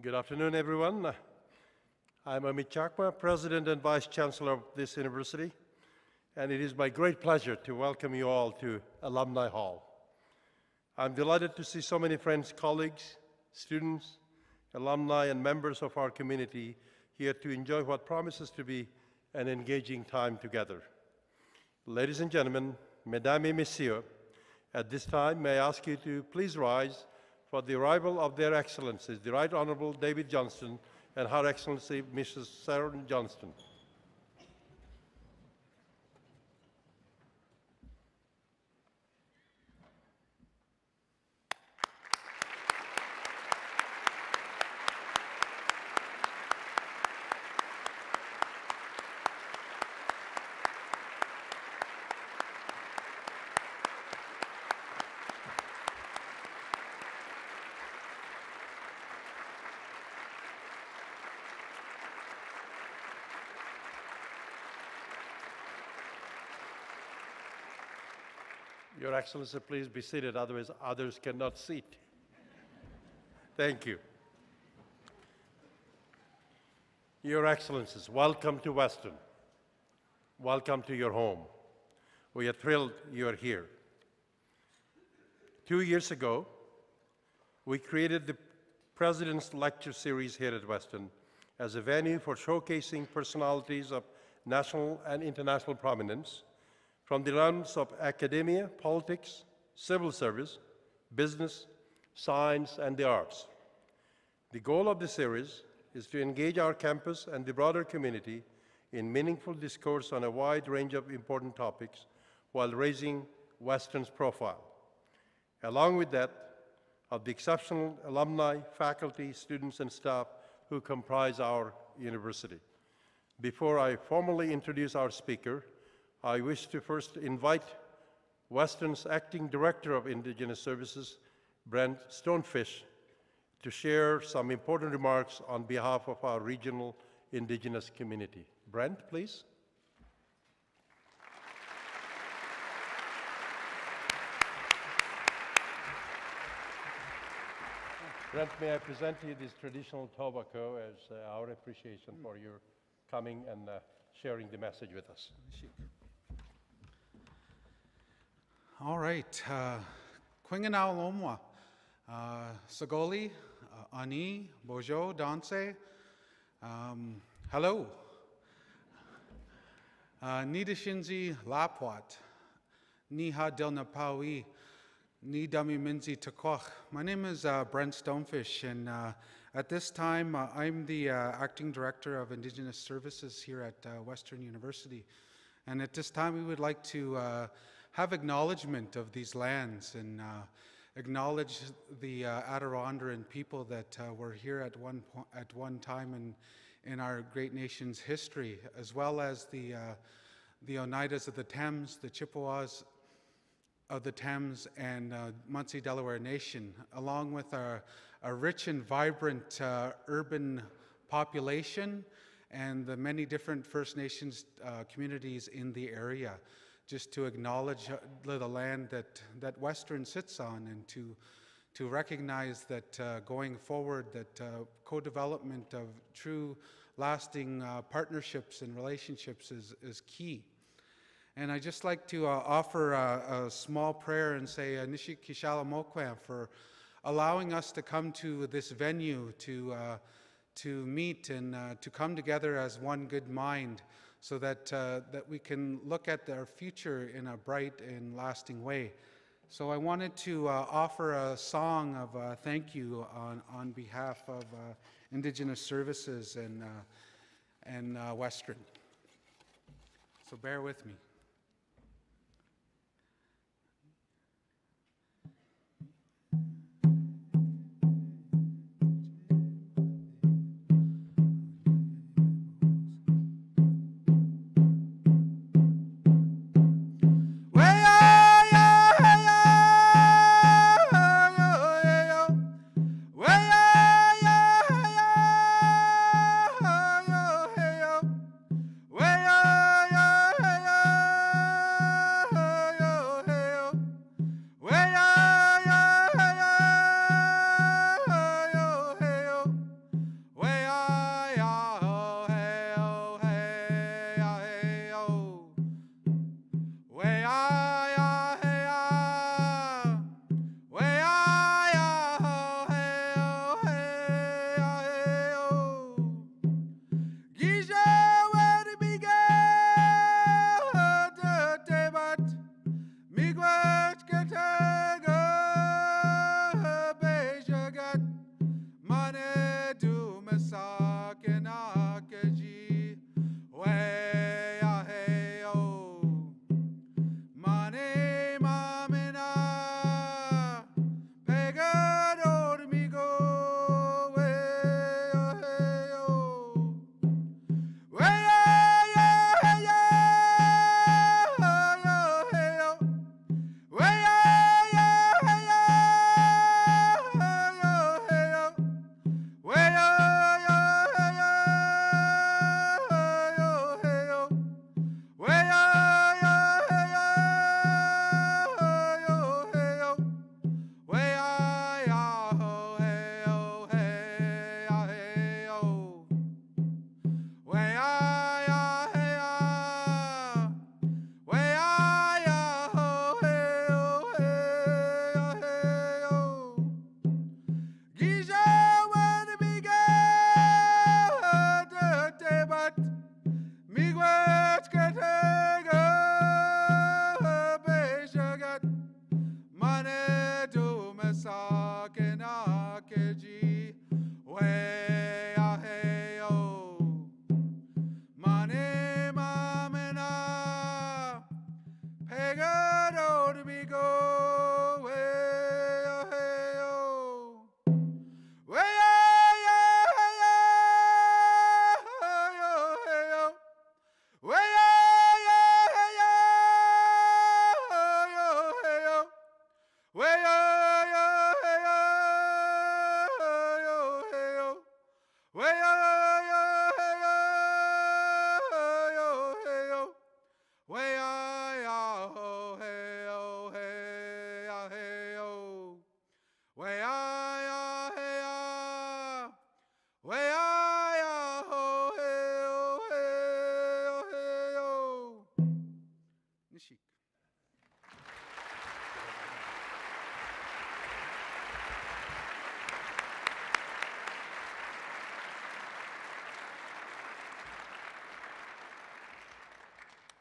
Good afternoon, everyone. I'm Amit Chakma, President and Vice Chancellor of this university, and it is my great pleasure to welcome you all to Alumni Hall. I'm delighted to see so many friends, colleagues, students, alumni, and members of our community here to enjoy what promises to be an engaging time together. Ladies and gentlemen, Mesdames et Messieurs, at this time, may I ask you to please rise for the arrival of their Excellencies, the Right Honorable David Johnston and Her Excellency Mrs. Sarah Johnston. Your Excellency, please be seated, otherwise others cannot sit. Thank you. Your Excellencies, welcome to Western. Welcome to your home. We are thrilled you are here. 2 years ago, we created the President's Lecture Series here at Western as a venue for showcasing personalities of national and international prominence from the realms of academia, politics, civil service, business, science, and the arts. The goal of the series is to engage our campus and the broader community in meaningful discourse on a wide range of important topics while raising Western's profile. Along with that, of the exceptional alumni, faculty, students, and staff who comprise our university. Before I formally introduce our speaker, I wish to first invite Western's Acting Director of Indigenous Services, Brent Stonefish, to share some important remarks on behalf of our regional Indigenous community. Brent, please. Brent, may I present to you this traditional tobacco as our appreciation for your coming and sharing the message with us. All right. Kwinganao Lomwa, Sagoli, Ani, Bojo, Danse. Hello. Nidashinzi Lapwat, Niha Del Napawi, Nidami Minzi Takwach. My name is Brent Stonefish, and at this time I'm the Acting Director of Indigenous Services here at Western University. And at this time we would like to have acknowledgement of these lands and acknowledge the Adirondack people that were here at one time in our great nation's history, as well as the Oneidas of the Thames, the Chippewas of the Thames, and Munsee Delaware Nation, along with a rich and vibrant urban population and the many different First Nations communities in the area, just to acknowledge the land that Western sits on, and to recognize that going forward that co-development of true lasting partnerships and relationships is key. And I'd just like to offer a small prayer and say Nishi Kishala Mokwam for allowing us to come to this venue to meet and to come together as one good mind, so that we can look at our future in a bright and lasting way. So I wanted to offer a song of thank you on behalf of Indigenous Services and Western. So bear with me.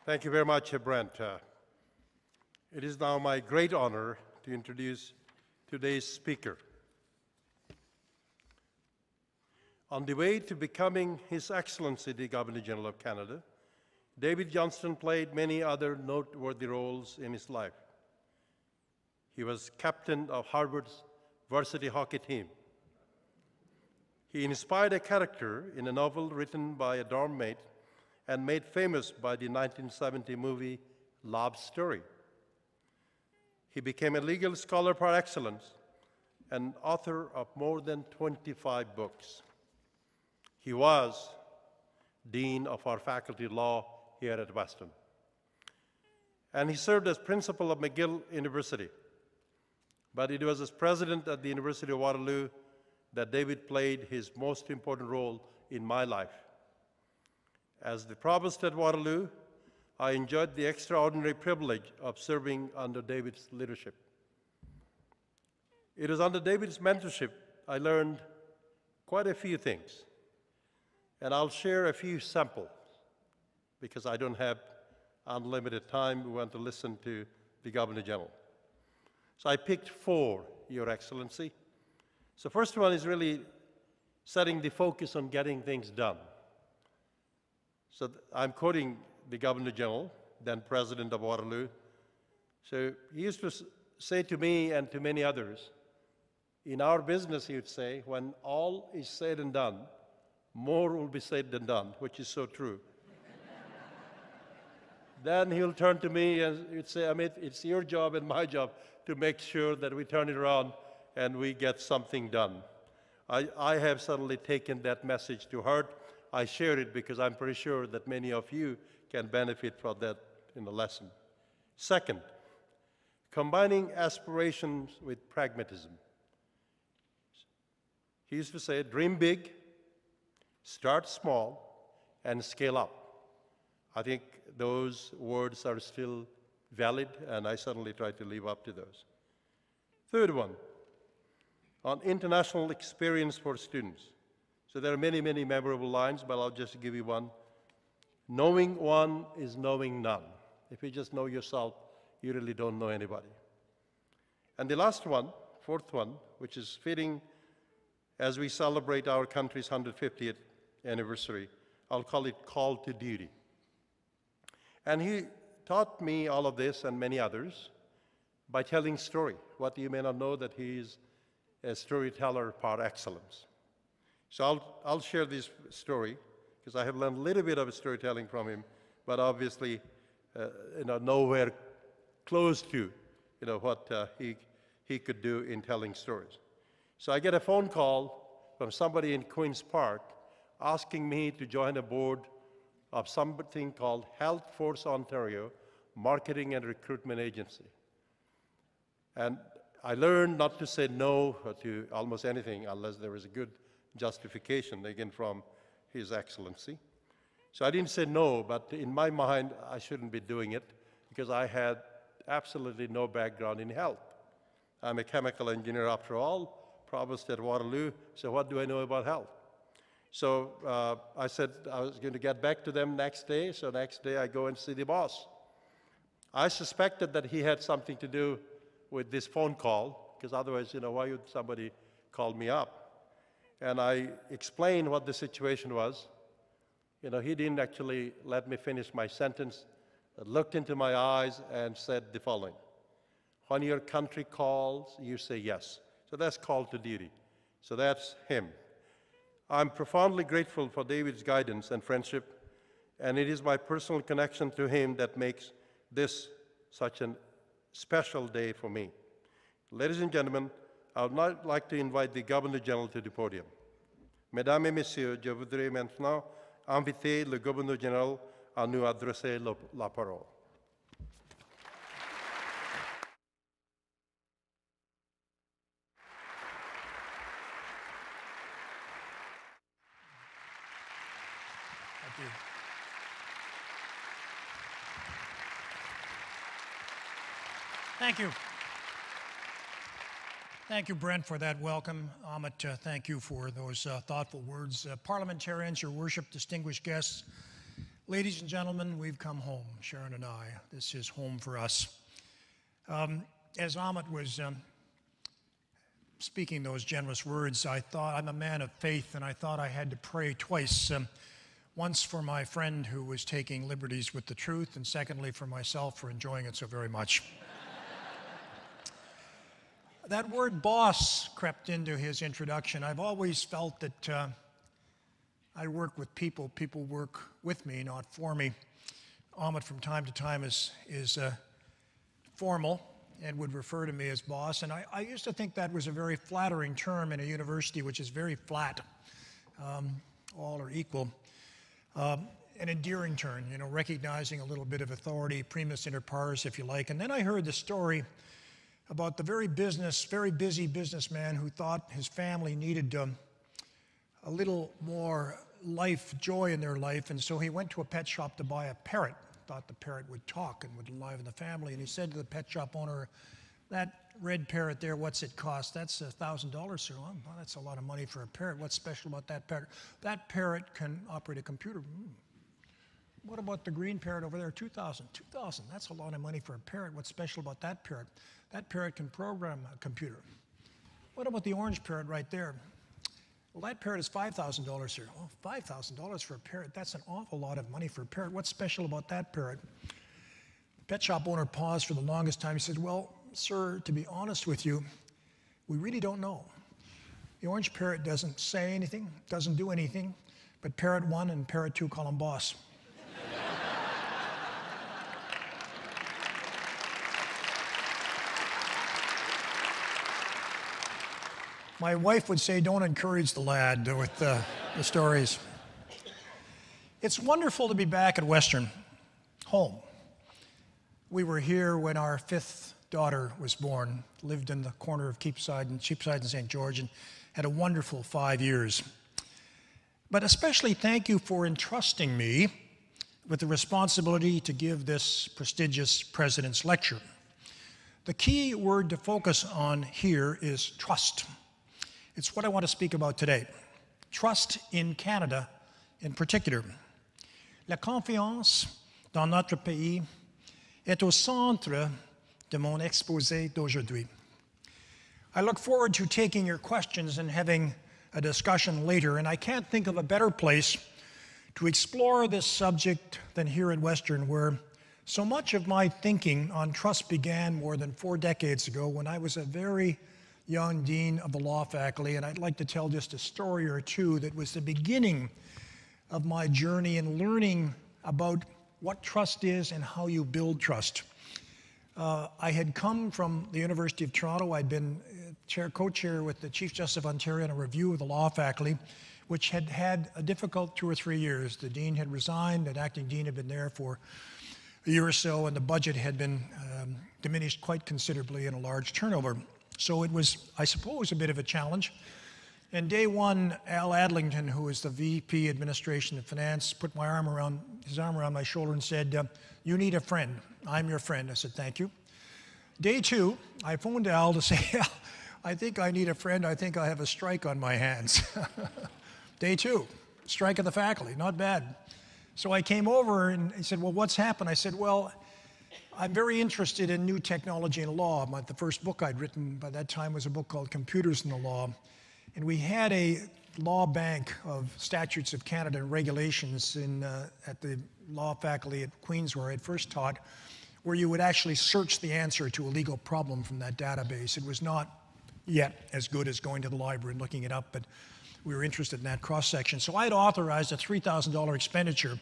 Thank you very much, Brent. It is now my great honor to introduce today's speaker. On the way to becoming His Excellency the Governor-General of Canada, David Johnston played many other noteworthy roles in his life. He was captain of Harvard's varsity hockey team. He inspired a character in a novel written by a dorm mate and made famous by the 1970 movie Love Story. He became a legal scholar par excellence and author of more than 25 books. He was dean of our faculty of law here at Western. And he served as principal of McGill University. But it was as president at the University of Waterloo that David played his most important role in my life. As the provost at Waterloo, I enjoyed the extraordinary privilege of serving under David's leadership. It was under David's mentorship I learned quite a few things. And I'll share a few samples because I don't have unlimited time. We want to listen to the Governor General. So I picked 4, Your Excellency. So first one is really setting the focus on getting things done. So I'm quoting the Governor General, then President of Waterloo. So he used to say to me and to many others, in our business, he would say, when all is said and done, more will be said than done, which is so true. Then he'll turn to me and he'd say, Amit, it's your job and my job to make sure that we turn it around and we get something done. I have suddenly taken that message to heart. I share it because I'm pretty sure that many of you can benefit from that in the lesson. Second, combining aspirations with pragmatism. He used to say, dream big, start small, and scale up. I think those words are still valid, and I certainly try to live up to those. Third one, on international experience for students. So there are many, many memorable lines, but I'll just give you one. Knowing one is knowing none. If you just know yourself, you really don't know anybody. And the last one, fourth one, which is fitting as we celebrate our country's 150th anniversary, I'll call it Call to Duty. And he taught me all of this and many others by telling story. What you may not know, that he is a storyteller par excellence. So I'll share this story, because I have learned a little bit of storytelling from him, but obviously nowhere close to what he could do in telling stories. So I get a phone call from somebody in Queen's Park asking me to join a board of something called Health Force Ontario Marketing and Recruitment Agency. And I learned not to say no to almost anything unless there is a good justification, again, from His Excellency. So I didn't say no, but in my mind, I shouldn't be doing it because I had absolutely no background in health. I'm a chemical engineer after all, provost at Waterloo, so what do I know about health? So I said I was going to get back to them next day, so next day I go and see the boss. I suspected that he had something to do with this phone call, because otherwise, why would somebody call me up? And I explained what the situation was. He didn't actually let me finish my sentence, looked into my eyes and said the following: when your country calls, you say yes. So that's call to duty. So that's him. I'm profoundly grateful for David's guidance and friendship, and it is my personal connection to him that makes this such a special day for me. Ladies and gentlemen, I would now like to invite the Governor General to the podium. Mesdames et Messieurs, je voudrais maintenant inviter le Gouverneur Général à nous adresser la parole. Thank you. Thank you. Thank you, Brent, for that welcome. Amit, thank you for those thoughtful words. Parliamentarians, Your Worship, distinguished guests, ladies and gentlemen, we've come home, Sharon and I. This is home for us. As Amit was speaking those generous words, I thought, I'm a man of faith, and I thought I had to pray twice. Once for my friend who was taking liberties with the truth, and secondly for myself for enjoying it so very much. That word boss crept into his introduction. I've always felt that I work with people. People work with me, not for me. Amit from time to time is formal and would refer to me as boss. And I used to think that was a very flattering term in a university which is very flat. All are equal. An endearing term, recognizing a little bit of authority, primus inter pares, if you like. And then I heard the story about the very busy businessman who thought his family needed a little more joy in their life, and so he went to a pet shop to buy a parrot. Thought the parrot would talk and would enliven the family, and he said to the pet shop owner, "That red parrot there, what's it cost?" "That's $1,000, sir." "Well, that's a lot of money for a parrot. What's special about that parrot?" "That parrot can operate a computer." "What about the green parrot over there?" $2,000. $2,000, that's a lot of money for a parrot. What's special about that parrot?" "That parrot can program a computer." "What about the orange parrot right there?" "Well, that parrot is $5,000, sir." "Oh, $5,000 for a parrot? That's an awful lot of money for a parrot. What's special about that parrot?" The pet shop owner paused for the longest time. He said, "Well, sir, to be honest with you, we really don't know. The orange parrot doesn't say anything, doesn't do anything, but parrot 1 and parrot 2 call him boss." My wife would say, "Don't encourage the lad with the stories." It's wonderful to be back at Western, home. We were here when our 5th daughter was born, lived in the corner of Cheapside and St. George, and had a wonderful 5 years. But especially thank you for entrusting me with the responsibility to give this prestigious President's lecture. The key word to focus on here is trust. It's what I want to speak about today. Trust in Canada in particular. La confiance dans notre pays est au centre de mon exposé d'aujourd'hui. I look forward to taking your questions and having a discussion later, and I can't think of a better place to explore this subject than here at Western, where so much of my thinking on trust began more than 4 decades ago when I was a very young dean of the law faculty, and I'd like to tell just a story or two that was the beginning of my journey in learning about what trust is and how you build trust. I had come from the University of Toronto. I'd been co-chair with the Chief Justice of Ontario on a review of the law faculty, which had had a difficult 2 or 3 years. The dean had resigned, an acting dean had been there for a year or so, and the budget had been diminished quite considerably and a large turnover. So it was, I suppose, a bit of a challenge. And day one, Al Adlington, who is the VP Administration and Finance, put his arm around my shoulder and said, "You need a friend. I'm your friend." I said, "Thank you." Day two, I phoned Al to say, "Al, I think I need a friend. I think I have a strike on my hands." Day two, strike of the faculty, not bad. So I came over and he said, "Well, what's happened?" I said, "Well, I'm very interested in new technology in law." The first book I'd written by that time was a book called Computers in the Law. And we had a law bank of statutes of Canada and regulations at the law faculty at Queen's, where I had first taught, where you would actually search the answer to a legal problem from that database. It was not yet as good as going to the library and looking it up, but we were interested in that cross-section. So I had authorized a $3,000 expenditure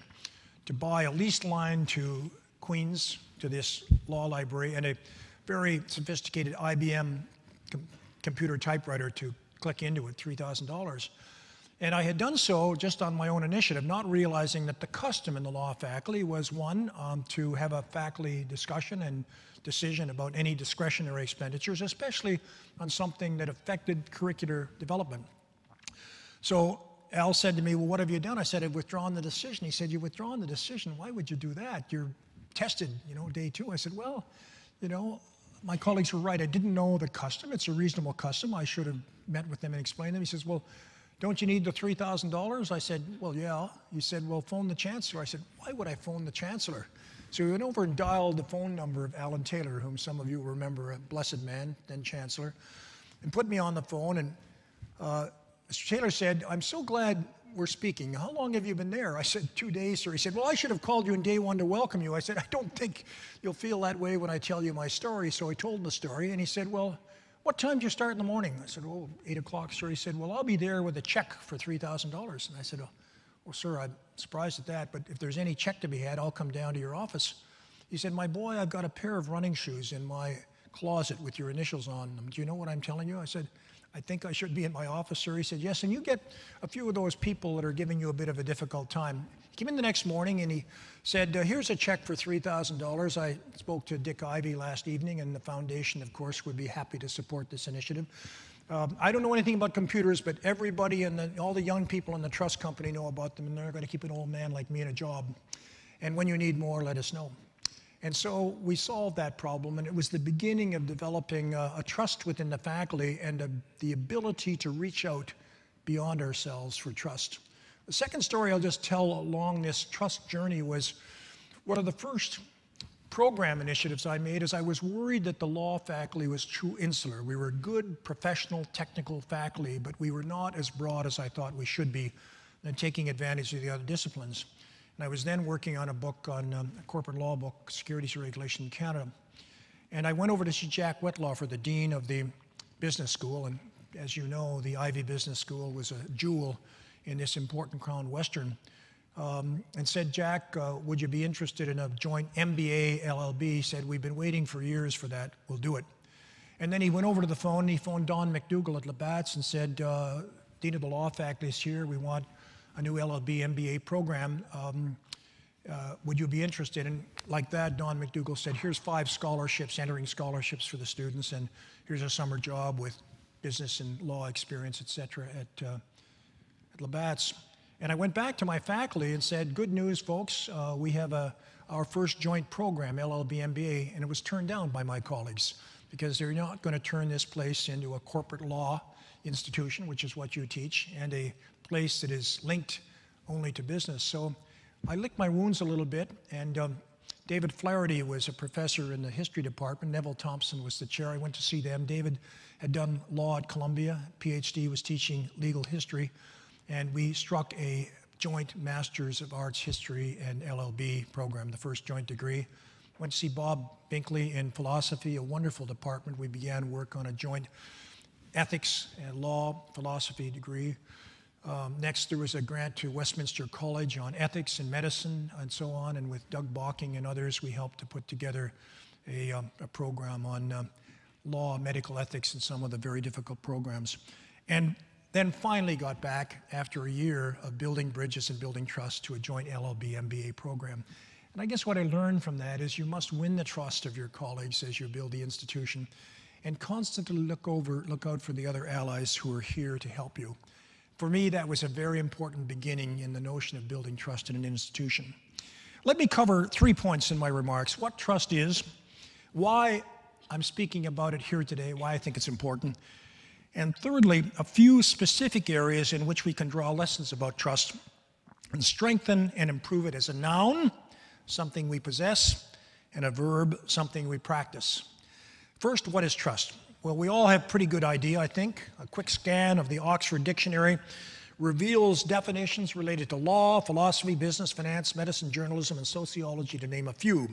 to buy a leased line to Queen's, to this law library, and a very sophisticated IBM computer typewriter to click into it, $3,000. And I had done so just on my own initiative, not realizing that the custom in the law faculty was, one, to have a faculty discussion and decision about any discretionary expenditures, especially on something that affected curricular development. So Al said to me, "Well, what have you done?" I said, "I've withdrawn the decision." He said, "You've withdrawn the decision? Why would you do that? You're tested, day two." I said, "Well, my colleagues were right. I didn't know the custom. It's a reasonable custom. I should have met with them and explained them." He says, "Well, don't you need the $3,000? I said, "Well, yeah." He said, "Well, phone the chancellor." I said, "Why would I phone the chancellor?" So we went over and dialed the phone number of Alan Taylor, whom some of you remember, a blessed man, then chancellor, and put me on the phone. And Mr. Taylor said, "I'm so glad we're speaking. How long have you been there?" I said, 2 days, sir." He said, "Well, I should have called you in day one to welcome you." I said, "I don't think you'll feel that way when I tell you my story." So I told him the story, and he said, "Well, what time do you start in the morning?" I said, "Oh, 8 o'clock, sir." He said, "Well, I'll be there with a check for $3,000. And I said, "Well, sir, I'm surprised at that, but if there's any check to be had, I'll come down to your office." He said, "My boy, I've got a pair of running shoes in my closet with your initials on them. Do you know what I'm telling you?" I said, "I think I should be in my office, sir." He said, "Yes, and you get a few of those people that are giving you a bit of a difficult time." He came in the next morning and he said, "Here's a check for $3,000. I spoke to Dick Ivey last evening, and the foundation, of course, would be happy to support this initiative. I don't know anything about computers, but everybody and all the young people in the trust company know about them, and they're going to keep an old man like me in a job. And when you need more, let us know." And so we solved that problem, and it was the beginning of developing a trust within the faculty and the ability to reach out beyond ourselves for trust. The second story I'll just tell along this trust journey was one of the first program initiatives I made is I was worried that the law faculty was too insular. We were a good, professional, technical faculty, but we were not as broad as I thought we should be and taking advantage of the other disciplines. And I was then working on a book on a corporate law book, Securities Regulation in Canada. And I went over to see Jack Wetlaufer, the dean of the business school. And as you know, the Ivy Business School was a jewel in this important Crown Western. And said, "Jack, would you be interested in a joint MBA LLB?" He said, "We've been waiting for years for that. We'll do it." And then he went over to the phone and he phoned Don McDougall at Labatt's and said, "Dean of the Law Faculty is here. We want a new LLB MBA program. Would you be interested?" And like that, Don McDougall said, "Here's 5 scholarships, entering scholarships for the students, and here's a summer job with business and law experience, et cetera, at Labatt's." And I went back to my faculty and said, "Good news, folks. We have our first joint program, LLB MBA," and it was turned down by my colleagues because they're not going to turn this place into a corporate law institution, which is what you teach, and a place that is linked only to business. So I licked my wounds a little bit, and David Flaherty was a professor in the history department. Neville Thompson was the chair. I went to see them. David had done law at Columbia, PhD, was teaching legal history, and we struck a joint Masters of Arts History and LLB program, the first joint degree. Went to see Bob Binkley in philosophy, a wonderful department. We began work on a joint ethics and law philosophy degree. Next, there was a grant to Westminster College on ethics and medicine and so on, and with Doug Balking and others, we helped to put together a program on law, medical ethics, and some of the very difficult programs. And then finally got back after a year of building bridges and building trust to a joint LLB MBA program. And I guess what I learned from that is you must win the trust of your colleagues as you build the institution, and constantly look out for the other allies who are here to help you. For me, that was a very important beginning in the notion of building trust in an institution. Let me cover 3 points in my remarks: what trust is, why I'm speaking about it here today, why I think it's important, and thirdly, a few specific areas in which we can draw lessons about trust and strengthen and improve it as a noun, something we possess, and a verb, something we practice. First, what is trust? Well, we all have a pretty good idea, I think. A quick scan of the Oxford Dictionary reveals definitions related to law, philosophy, business, finance, medicine, journalism, and sociology, to name a few.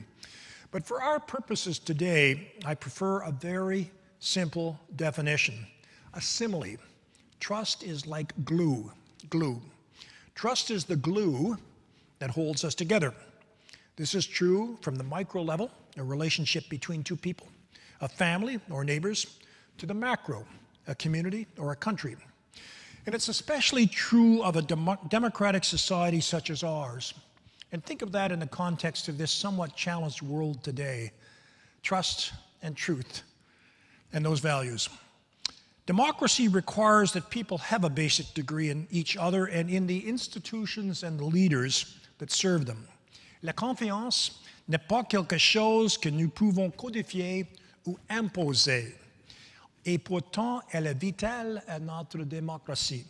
But for our purposes today, I prefer a very simple definition, a simile. Trust is like glue. Trust is the glue that holds us together. This is true from the micro level, a relationship between two people, a family or neighbors, to the macro, a community or a country. And it's especially true of a democratic society such as ours. And think of that in the context of this somewhat challenged world today. Trust and truth and those values. Democracy requires that people have a basic degree in each other and in the institutions and the leaders that serve them. La confiance n'est pas quelque chose que nous pouvons codifier ou imposer. Et pourtant, elle est vitale à notre démocratie.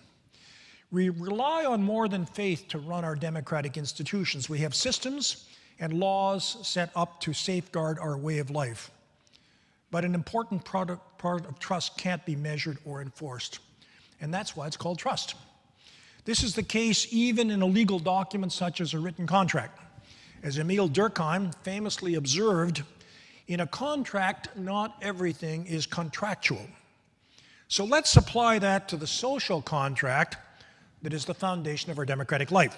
We rely on more than faith to run our democratic institutions. We have systems and laws set up to safeguard our way of life. But an important part of trust can't be measured or enforced. And that's why it's called trust. This is the case even in a legal document such as a written contract. As Emile Durkheim famously observed, in a contract, not everything is contractual. So let's apply that to the social contract that is the foundation of our democratic life.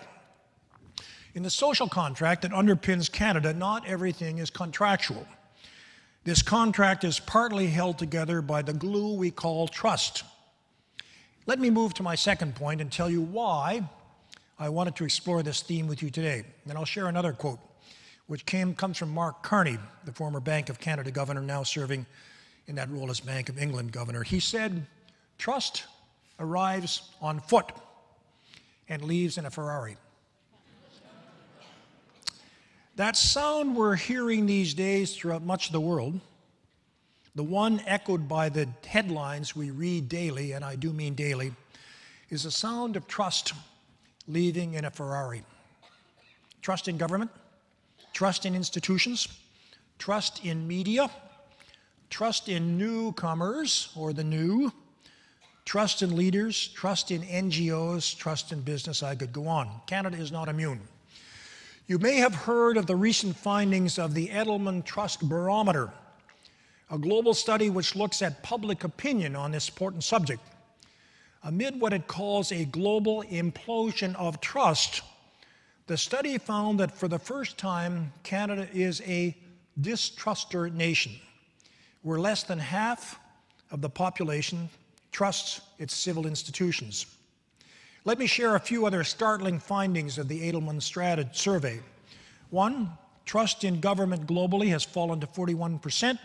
In the social contract that underpins Canada, not everything is contractual. This contract is partly held together by the glue we call trust. Let me move to my second point and tell you why I wanted to explore this theme with you today. And I'll share another quote, which comes from Mark Carney, the former Bank of Canada governor, now serving in that role as Bank of England governor. He said, "Trust arrives on foot and leaves in a Ferrari." That sound we're hearing these days throughout much of the world, the one echoed by the headlines we read daily, and I do mean daily, is the sound of trust leaving in a Ferrari. Trust in government, trust in institutions, trust in media, trust in newcomers or the new, trust in leaders, trust in NGOs, trust in business. I could go on. Canada is not immune. You may have heard of the recent findings of the Edelman Trust Barometer, a global study which looks at public opinion on this important subject. Amid what it calls a global implosion of trust, the study found that for the first time, Canada is a distruster nation, where less than half of the population trusts its civil institutions. Let me share a few other startling findings of the Edelman survey. One, trust in government globally has fallen to 41%.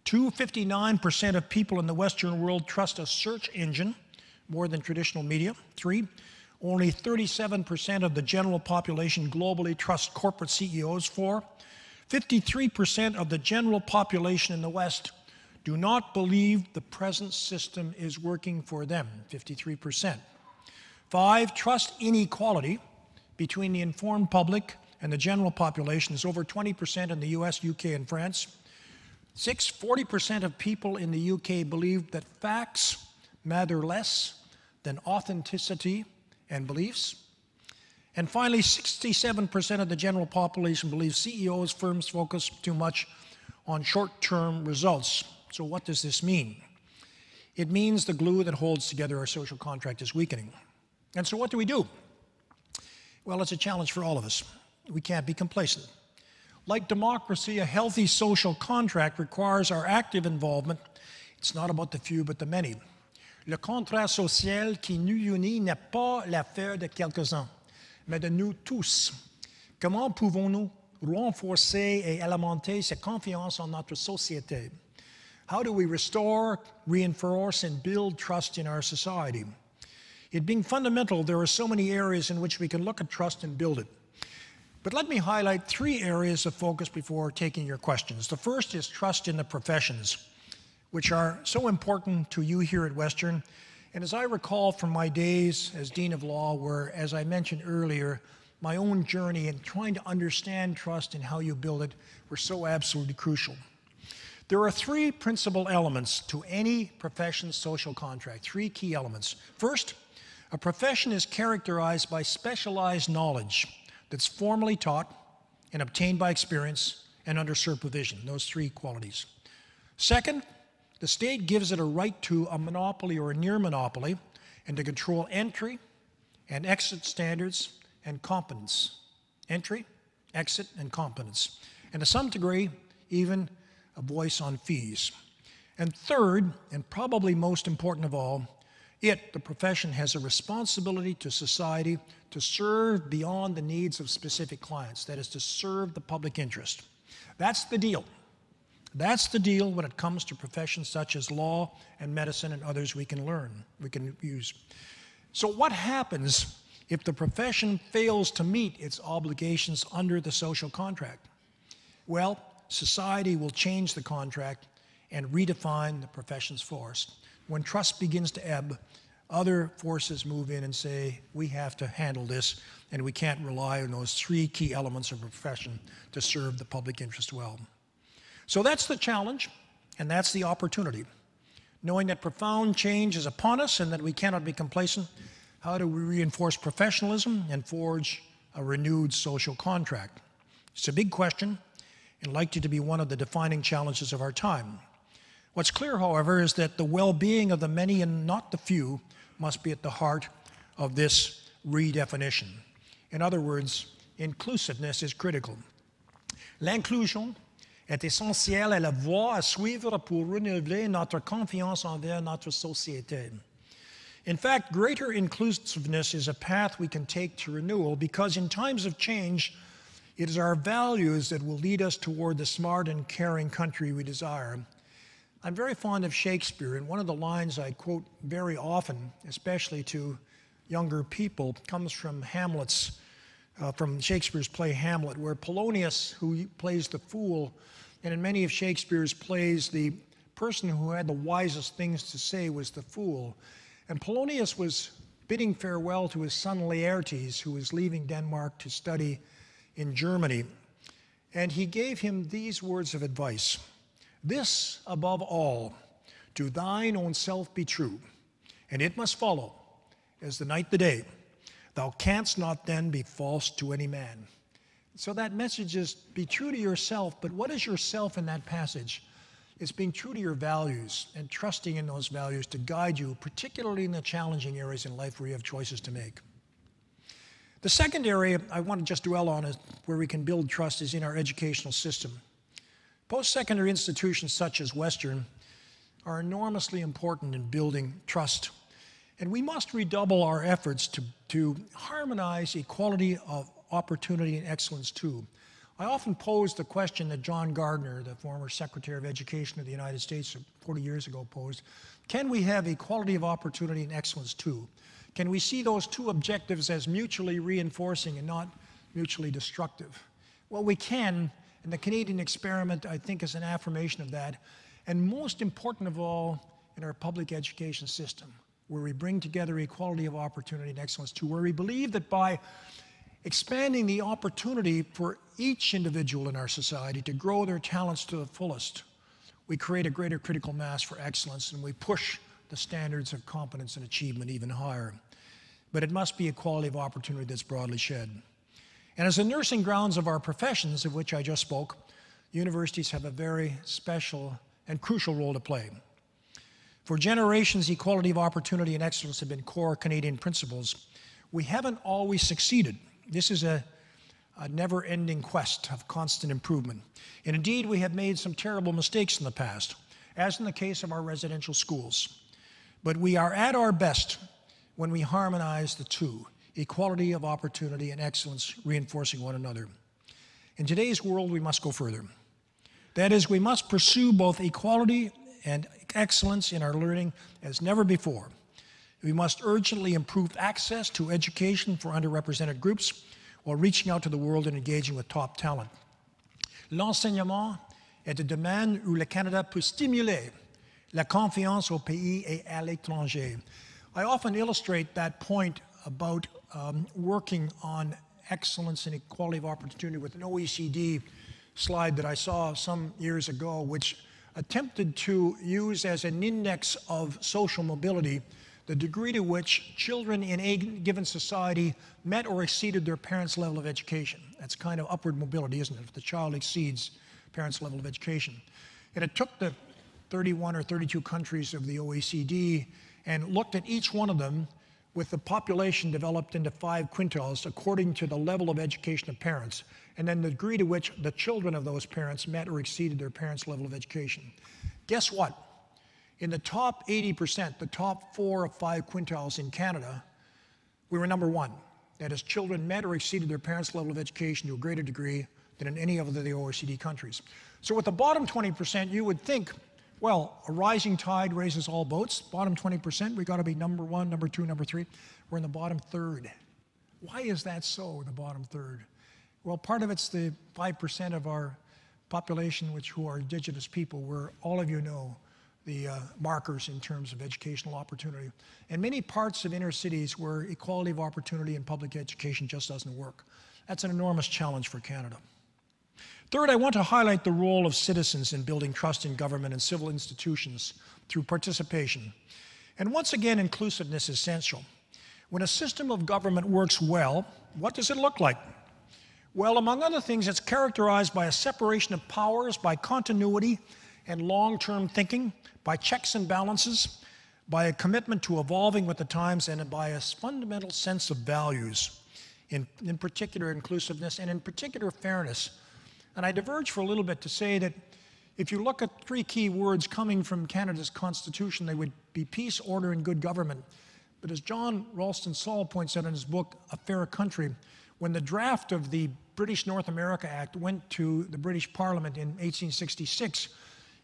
2, 59% of people in the Western world trust a search engine more than traditional media. 3, only 37% of the general population globally trust corporate CEOs. 4, 53% of the general population in the West do not believe the present system is working for them. 53%. 5, trust inequality between the informed public and the general population is over 20% in the US, UK, and France. 40% of people in the UK believe that facts matter less than authenticity and beliefs. And finally, 67% of the general population believes CEOs, firms focus too much on short-term results. So what does this mean? It means the glue that holds together our social contract is weakening. And so what do we do? Well, it's a challenge for all of us. We can't be complacent. Like democracy, a healthy social contract requires our active involvement. It's not about the few, but the many. Le contrat social qui nous unit n'est pas l'affaire de quelques-uns, mais de nous tous. Comment pouvons-nous renforcer et alimenter cette confiance en notre société? How do we restore, reinforce, and build trust in our society? It being fundamental, there are so many areas in which we can look at trust and build it. But let me highlight 3 areas of focus before taking your questions. The first is trust in the professions, which are so important to you here at Western. And as I recall from my days as Dean of Law, where, as I mentioned earlier, my own journey in trying to understand trust and how you build it were so absolutely crucial. There are 3 principal elements to any profession's social contract, 3 key elements. First, a profession is characterized by specialized knowledge that's formally taught and obtained by experience and under supervision, those 3 qualities. Second, the state gives it a right to a monopoly or a near monopoly and to control entry and exit standards and competence. Entry, exit, and competence. And to some degree, even a voice on fees. And third, and probably most important of all, the profession, has a responsibility to society to serve beyond the needs of specific clients, that is, to serve the public interest. That's the deal. That's the deal when it comes to professions such as law and medicine and others we can learn, we can use. So what happens if the profession fails to meet its obligations under the social contract? Well, society will change the contract and redefine the profession's force. When trust begins to ebb, other forces move in and say, we have to handle this, and we can't rely on those 3 key elements of a profession to serve the public interest well. So that's the challenge, and that's the opportunity. Knowing that profound change is upon us and that we cannot be complacent, how do we reinforce professionalism and forge a renewed social contract? It's a big question, and likely to be one of the defining challenges of our time. What's clear, however, is that the well-being of the many and not the few must be at the heart of this redefinition. In other words, inclusiveness is critical. L'inclusion est essentielle à la voie à suivre pour renouveler notre confiance envers notre société. In fact, greater inclusiveness is a path we can take to renewal because in times of change, it is our values that will lead us toward the smart and caring country we desire. I'm very fond of Shakespeare, and one of the lines I quote very often, especially to younger people, comes from from Shakespeare's play Hamlet, where Polonius, who plays the fool, and in many of Shakespeare's plays, the person who had the wisest things to say was the fool. And Polonius was bidding farewell to his son Laertes, who was leaving Denmark to study in Germany. And he gave him these words of advice. This, above all, to thine own self be true, and it must follow, as the night the day. Thou canst not then be false to any man. So that message is be true to yourself, but what is yourself in that passage? It's being true to your values and trusting in those values to guide you, particularly in the challenging areas in life where you have choices to make. The second area I want to just dwell on is where we can build trust is in our educational system. Post-secondary institutions such as Western are enormously important in building trust, and we must redouble our efforts to harmonize equality of opportunity and excellence too. I often pose the question that John Gardner, the former Secretary of Education of the United States 40 years ago, posed. Can we have equality of opportunity and excellence too? Can we see those 2 objectives as mutually reinforcing and not mutually destructive? Well, we can. And the Canadian experiment, I think, is an affirmation of that. And most important of all, in our public education system, where we bring together equality of opportunity and excellence too, where we believe that by expanding the opportunity for each individual in our society to grow their talents to the fullest, we create a greater critical mass for excellence, and we push the standards of competence and achievement even higher. But it must be equality of opportunity that's broadly shed. And as the nursing grounds of our professions, of which I just spoke, universities have a very special and crucial role to play. For generations, equality of opportunity and excellence have been core Canadian principles. We haven't always succeeded. This is a never-ending quest of constant improvement. And indeed, we have made some terrible mistakes in the past, as in the case of our residential schools. But we are at our best when we harmonize the two, equality of opportunity and excellence reinforcing one another. In today's world, we must go further. That is, we must pursue both equality and excellence in our learning as never before. We must urgently improve access to education for underrepresented groups while reaching out to the world and engaging with top talent. L'enseignement est un domaine où le Canada peut stimuler la confiance au pays et à l'étranger. I often illustrate that point about working on excellence and equality of opportunity with an OECD slide that I saw some years ago, which attempted to use as an index of social mobility the degree to which children in a given society met or exceeded their parents' level of education. That's kind of upward mobility, isn't it? If the child exceeds parents' level of education. And it took the 31 or 32 countries of the OECD and looked at each one of them with the population developed into 5 quintiles according to the level of education of parents, and then the degree to which the children of those parents met or exceeded their parents' level of education. Guess what? In the top 80%, the top 4 of 5 quintiles in Canada, we were number 1. That is, children met or exceeded their parents' level of education to a greater degree than in any of the OECD countries. So with the bottom 20%, you would think, well, a rising tide raises all boats. Bottom 20%, we got to be number 1, number 2, number 3. We're in the bottom third. Why is that so, the bottom third? Well, part of it's the 5% of our population who are Indigenous people, where all of you know the markers in terms of educational opportunity. And many parts of inner cities where equality of opportunity in public education just doesn't work. That's an enormous challenge for Canada. Third, I want to highlight the role of citizens in building trust in government and civil institutions through participation. And once again, inclusiveness is essential. When a system of government works well, what does it look like? Well, among other things, it's characterized by a separation of powers, by continuity and long-term thinking, by checks and balances, by a commitment to evolving with the times, and by a fundamental sense of values, in particular inclusiveness, and in particular fairness. And I diverge for a little bit to say that if you look at 3 key words coming from Canada's Constitution, they would be peace, order, and good government. But as John Ralston Saul points out in his book, A Fair Country, when the draft of the British North America Act went to the British Parliament in 1866,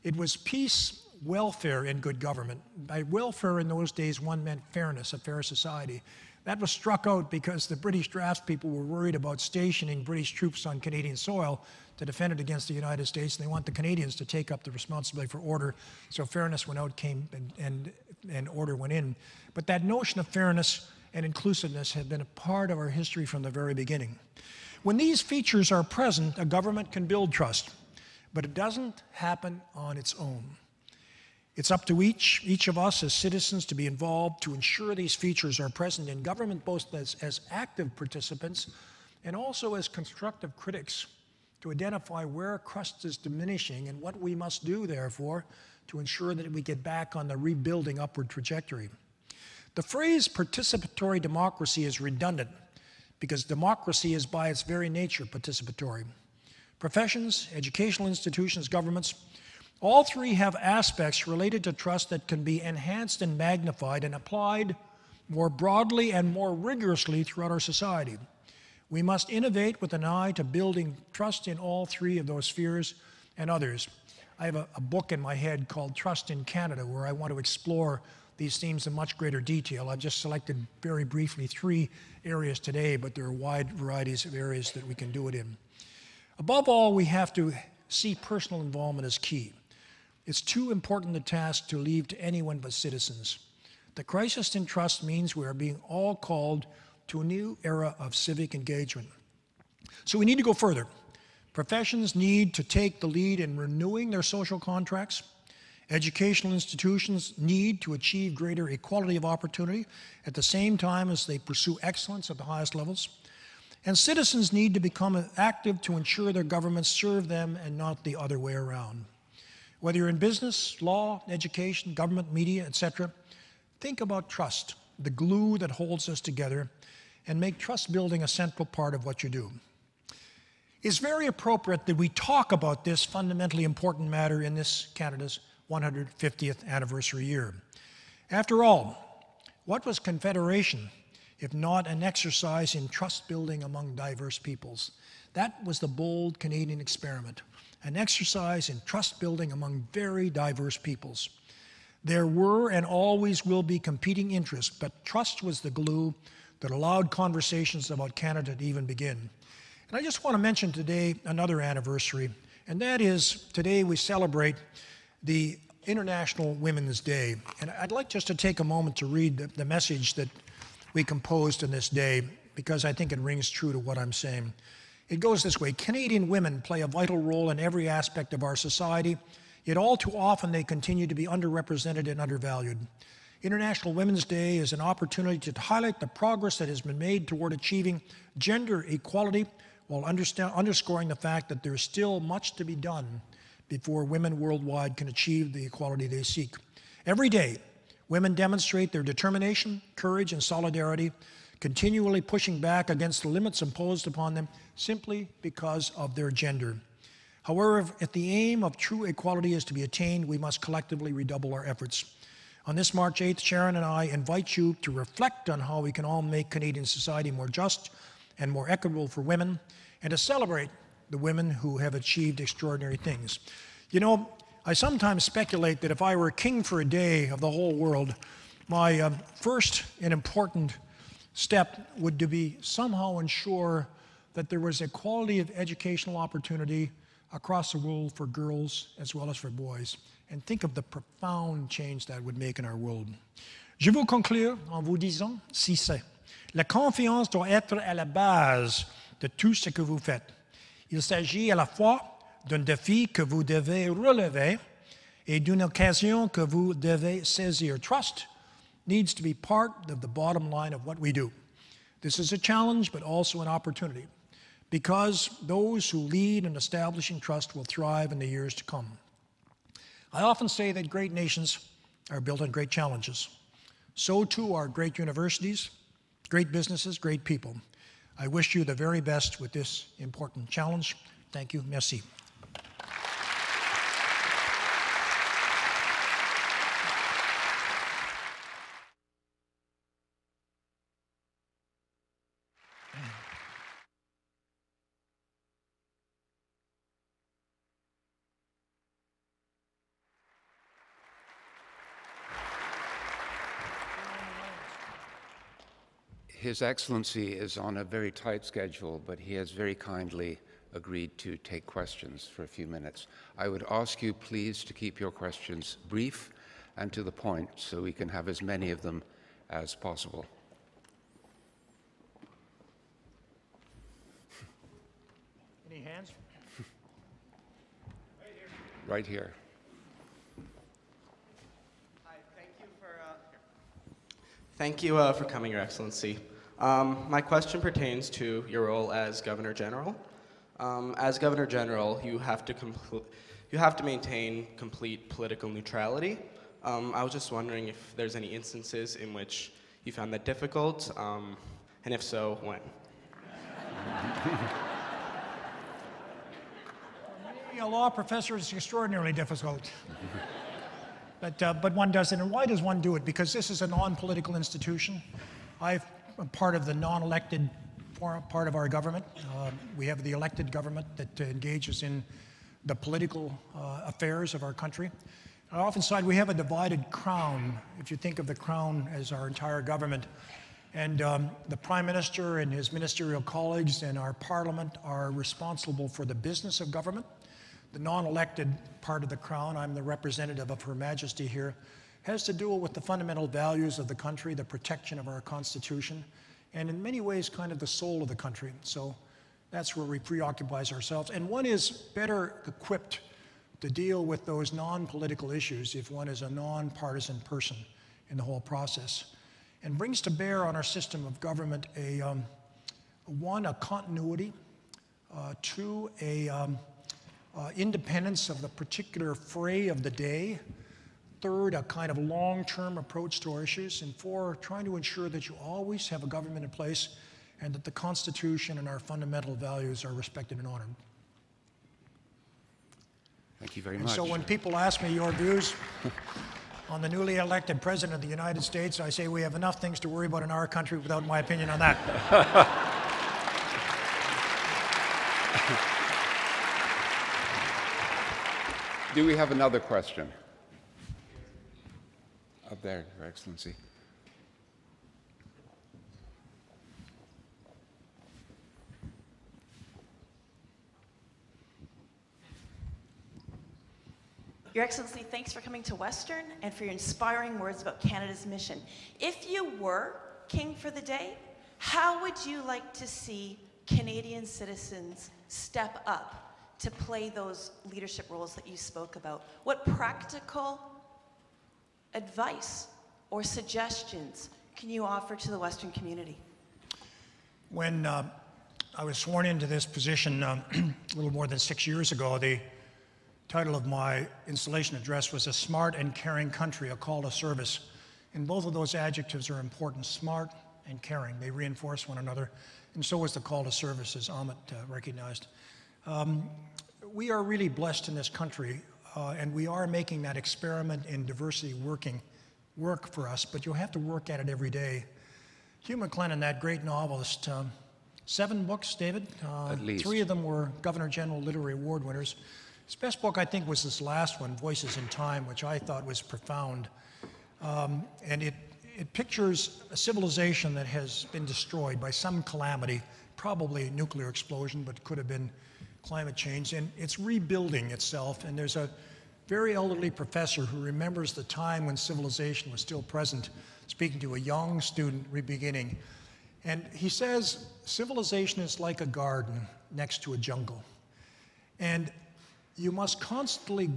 it was peace, welfare, and good government. By welfare in those days, one meant fairness, a fair society. That was struck out because the British draftspeople were worried about stationing British troops on Canadian soil to defend it against the United States, and they want the Canadians to take up the responsibility for order. So fairness went out, came, and order went in. But that notion of fairness and inclusiveness have been a part of our history from the very beginning. When these features are present, a government can build trust, but it doesn't happen on its own. It's up to each of us as citizens to be involved to ensure these features are present in government, both as active participants and also as constructive critics, to identify where trust is diminishing and what we must do, therefore, to ensure that we get back on the rebuilding upward trajectory. The phrase participatory democracy is redundant because democracy is by its very nature participatory. Professions, educational institutions, governments, all 3 have aspects related to trust that can be enhanced and magnified and applied more broadly and more rigorously throughout our society. We must innovate with an eye to building trust in all 3 of those spheres and others. I have a book in my head called Trust in Canada, where I want to explore these themes in much greater detail. I've just selected very briefly 3 areas today, but there are wide varieties of areas that we can do it in. Above all, we have to see personal involvement as key. It's too important a task to leave to anyone but citizens. The crisis in trust means we are being all called to a new era of civic engagement. So we need to go further. Professions need to take the lead in renewing their social contracts. Educational institutions need to achieve greater equality of opportunity at the same time as they pursue excellence at the highest levels. And citizens need to become active to ensure their governments serve them and not the other way around. Whether you're in business, law, education, government, media, etc., think about trust, the glue that holds us together, and make trust building a central part of what you do. It's very appropriate that we talk about this fundamentally important matter in this Canada's 150th anniversary year. After all, what was Confederation if not an exercise in trust building among diverse peoples? That was the bold Canadian experiment, an exercise in trust building among very diverse peoples. There were and always will be competing interests, but trust was the glue that allowed conversations about Canada to even begin. And I just want to mention today another anniversary, and that is today we celebrate the International Women's Day. And I'd like just to take a moment to read the message that we composed on this day, because I think it rings true to what I'm saying. It goes this way: Canadian women play a vital role in every aspect of our society, yet all too often they continue to be underrepresented and undervalued. International Women's Day is an opportunity to highlight the progress that has been made toward achieving gender equality, while underscoring the fact that there is still much to be done before women worldwide can achieve the equality they seek. Every day, women demonstrate their determination, courage, and solidarity, continually pushing back against the limits imposed upon them simply because of their gender. However, if the aim of true equality is to be attained, we must collectively redouble our efforts. On this March 8th, Sharon and I invite you to reflect on how we can all make Canadian society more just and more equitable for women, and to celebrate the women who have achieved extraordinary things. You know, I sometimes speculate that if I were king for a day of the whole world, my first and important step would to be somehow ensure that there was equality of educational opportunity across the world for girls as well as for boys. And think of the profound change that would make in our world. Je veux conclure en vous disant ceci. La confiance doit être à la base de tout ce que vous faites. Il s'agit à la fois d'un défi que vous devez relever et d'une occasion que vous devez saisir. Trust needs to be part of the bottom line of what we do. This is a challenge, but also an opportunity, because those who lead in establishing trust will thrive in the years to come. I often say that great nations are built on great challenges. So too are great universities, great businesses, great people. I wish you the very best with this important challenge. Thank you. Merci. His Excellency is on a very tight schedule, but he has very kindly agreed to take questions for a few minutes. I would ask you, please, to keep your questions brief and to the point so we can have as many of them as possible. Any hands? Right here. Hi, thank you for coming, Your Excellency. My question pertains to your role as Governor General. As Governor General, you have to maintain complete political neutrality. I was just wondering if there's any instances in which you found that difficult, and if so, when? For me, a law professor is extraordinarily difficult. But one does it. And why does one do it? Because this is a non-political institution. I'm part of the non-elected part of our government. We have the elected government that engages in the political affairs of our country. I often say we have a divided crown, if you think of the crown as our entire government. And the Prime Minister and his ministerial colleagues and our Parliament are responsible for the business of government. The non-elected part of the crown, I'm the representative of Her Majesty here, has to do with the fundamental values of the country, the protection of our Constitution, and in many ways kind of the soul of the country. So that's where we preoccupy ourselves. And one is better equipped to deal with those non-political issues if one is a non-partisan person in the whole process, and brings to bear on our system of government a continuity, two, independence of the particular fray of the day, third, a kind of long-term approach to our issues, and four, trying to ensure that you always have a government in place and that the Constitution and our fundamental values are respected and honored. Thank you very And much. so when people ask me your views on the newly elected President of the United States, I say we have enough things to worry about in our country without my opinion on that. Do we have another question? Up there, Your Excellency. Your Excellency, thanks for coming to Western and for your inspiring words about Canada's mission. If you were king for the day, how would you like to see Canadian citizens step up to play those leadership roles that you spoke about? What practical advice or suggestions can you offer to the Western community? When I was sworn into this position a little more than 6 years ago, the title of my installation address was "A Smart and Caring Country, a Call to Service." And both of those adjectives are important, smart and caring. They reinforce one another, and so is the call to service, as Amit recognized. We are really blessed in this country, and we are making that experiment in diversity work for us, but you have to work at it every day. Hugh MacLennan, that great novelist, 7 books, David? At least. 3 of them were Governor General Literary Award winners. His best book, I think, was this last one, Voices in Time, which I thought was profound. And it pictures a civilization that has been destroyed by some calamity, probably a nuclear explosion, but could have been climate change, and it's rebuilding itself. And there's a very elderly professor who remembers the time when civilization was still present, speaking to a young student re-beginning. And he says, civilization is like a garden next to a jungle. And you must constantly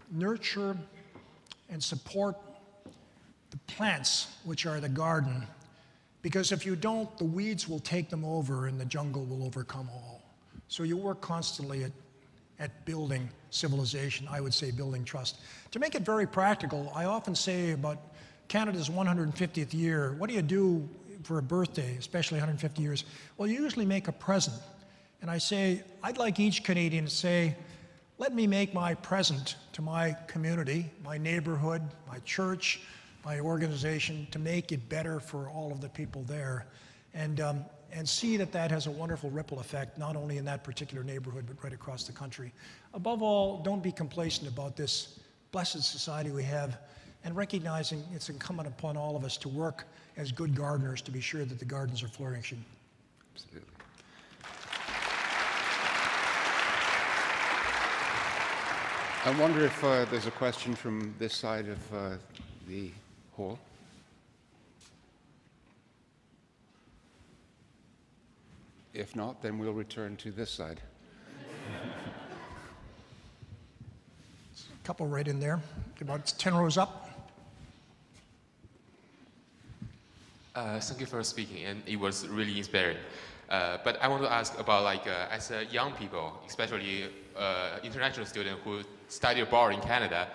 nurture and support the plants, which are the garden, because if you don't, the weeds will take them over and the jungle will overcome all. So you work constantly at building civilization, I would say building trust. To make it very practical, I often say about Canada's 150th year, what do you do for a birthday, especially 150 years? Well, you usually make a present. And I say, I'd like each Canadian to say, let me make my present to my community, my neighborhood, my church, my organization, to make it better for all of the people there. And see that that has a wonderful ripple effect, not only in that particular neighborhood, but right across the country. Above all, don't be complacent about this blessed society we have, and recognizing it's incumbent upon all of us to work as good gardeners to be sure that the gardens are flourishing. Absolutely. I wonder if there's a question from this side of the hall. If not, then we'll return to this side. A couple right in there, about 10 rows up. Thank you for speaking, and it was really inspiring. But I want to ask about, like, as young people, especially international students who study abroad in Canada,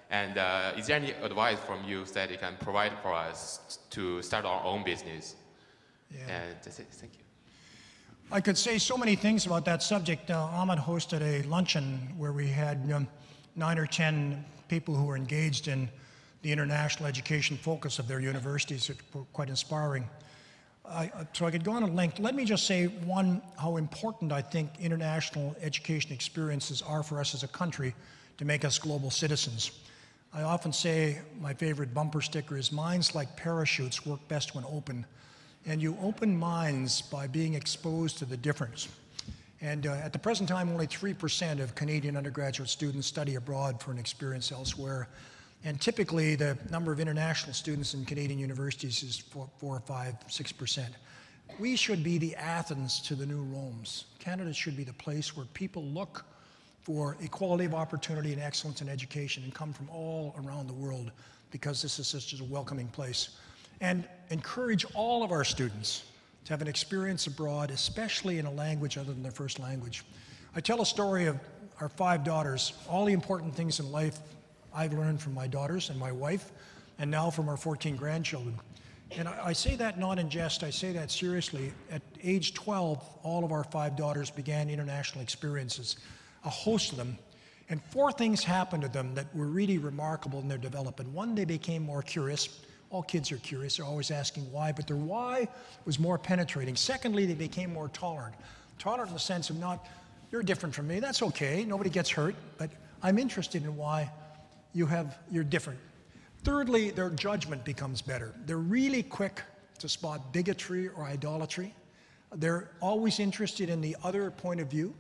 and is there any advice from you that you can provide for us to start our own business? Yeah. And that's it. Thank you. I could say so many things about that subject. Ahmed hosted a luncheon where we had 9 or 10 people who were engaged in the international education focus of their universities, which were quite inspiring. So I could go on at length. Let me just say, one, how important I think international education experiences are for us as a country to make us global citizens. I often say my favorite bumper sticker is, minds like parachutes work best when open. And you open minds by being exposed to the difference. And at the present time, only 3% of Canadian undergraduate students study abroad for an experience elsewhere. And typically, the number of international students in Canadian universities is 4, 5, 6%. We should be the Athens to the new Romes. Canada should be the place where people look for equality of opportunity and excellence in education and come from all around the world, because this is such a welcoming place. And encourage all of our students to have an experience abroad, especially in a language other than their first language. I tell a story of our 5 daughters. All the important things in life I've learned from my daughters and my wife, and now from our 14 grandchildren. And I say that not in jest, I say that seriously. At age 12, all of our 5 daughters began international experiences, a host of them. And 4 things happened to them that were really remarkable in their development. One, they became more curious. All kids are curious, they're always asking why, but their why was more penetrating. Secondly, they became more tolerant. Tolerant in the sense of not, you're different from me, that's okay, nobody gets hurt, but I'm interested in why you're different. Thirdly, their judgment becomes better. They're really quick to spot bigotry or idolatry. They're always interested in the other point of view.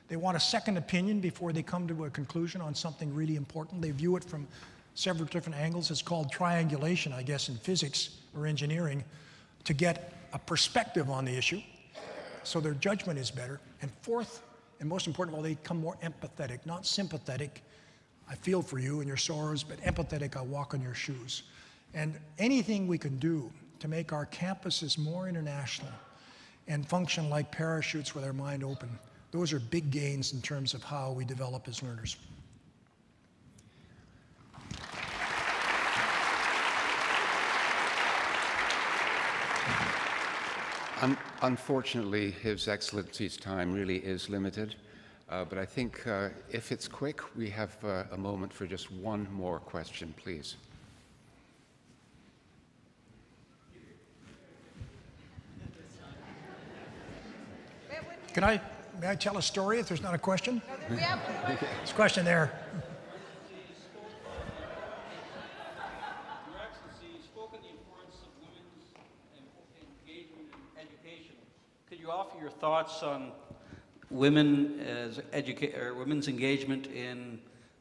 They want a second opinion before they come to a conclusion on something really important. They view it from several different angles. It's called triangulation, I guess, in physics or engineering, to get a perspective on the issue. So their judgment is better. And fourth, and most important of all, they become more empathetic, not sympathetic. I feel for you and your sorrows, but empathetic, I walk on your shoes. And anything we can do to make our campuses more international and function like parachutes with our mind open, those are big gains in terms of how we develop as learners. Unfortunately, His Excellency's time really is limited, but I think if it's quick, we have a moment for just one more question, please. May I tell a story if there's not a question? No, There's a question there. Your Excellency, you spoke of the importance of women's engagement in education. Could you offer your thoughts on women as women's engagement in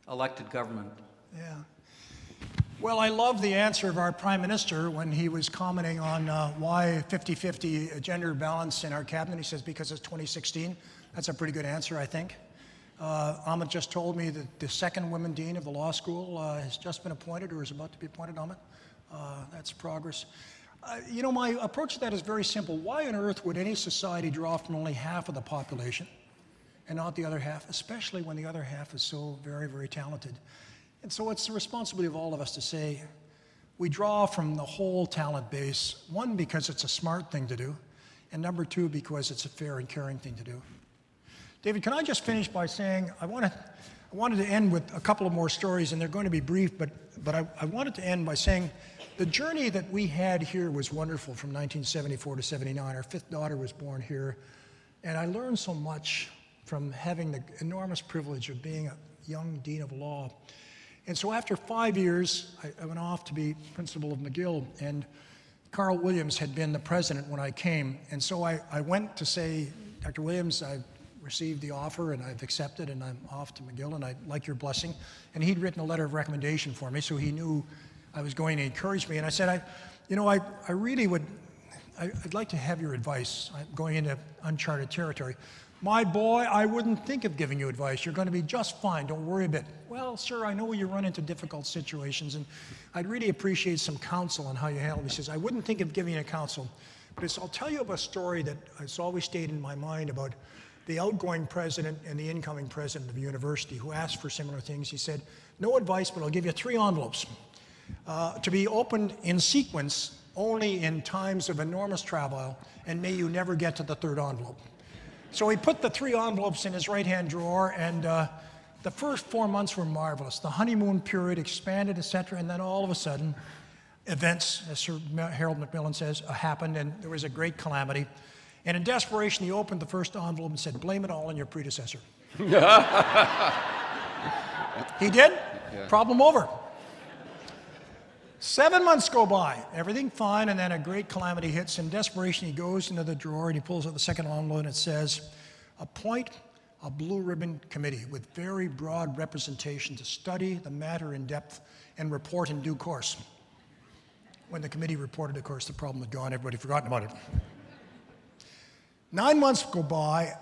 elected government? Yeah. Well, I love the answer of our Prime Minister when he was commenting on why 50-50 gender balance in our cabinet. He says because it's 2016. That's a pretty good answer, I think. Amit just told me that the second woman dean of the law school has just been appointed or is about to be appointed, Amit. That's progress. You know, my approach to that is very simple. Why on earth would any society draw from only half of the population and not the other half, especially when the other half is so very, very talented? And so it's the responsibility of all of us to say, we draw from the whole talent base, one, because it's a smart thing to do, and number two, because it's a fair and caring thing to do. David, can I just finish by saying, I wanted to end with a couple of more stories, and they're going to be brief, but I wanted to end by saying the journey that we had here was wonderful from 1974 to 79. Our 5th daughter was born here, and I learned so much from having the enormous privilege of being a young dean of law. And so after 5 years, I went off to be principal of McGill, and Carl Williams had been the president when I came. And so I went to say, Dr. Williams, I've received the offer and I've accepted and I'm off to McGill and I'd like your blessing. And he'd written a letter of recommendation for me, so he knew I was going to encourage me. And I said, I really would, I'd like to have your advice. I'm going into uncharted territory. My boy, I wouldn't think of giving you advice. You're going to be just fine. Don't worry a bit. Well, sir, I know you run into difficult situations, and I'd really appreciate some counsel on how you handle it. He says, I wouldn't think of giving you counsel, but I'll tell you about a story that has always stayed in my mind about the outgoing president and the incoming president of the university who asked for similar things. He said, no advice, but I'll give you 3 envelopes to be opened in sequence only in times of enormous travail, and may you never get to the 3rd envelope. So he put the 3 envelopes in his right-hand drawer, and the first 4 months were marvelous. The honeymoon period expanded, etc., and then all of a sudden, events, as Sir Harold Macmillan says, happened, and there was a great calamity. And in desperation, he opened the first envelope and said, blame it all on your predecessor. He did. Yeah. Problem over. 7 months go by, everything fine, and then a great calamity hits. In desperation, he goes into the drawer and he pulls out the second envelope and it says, appoint a blue ribbon committee with very broad representation to study the matter in depth and report in due course. When the committee reported, of course, the problem had gone, everybody had forgotten about it. 9 months go by,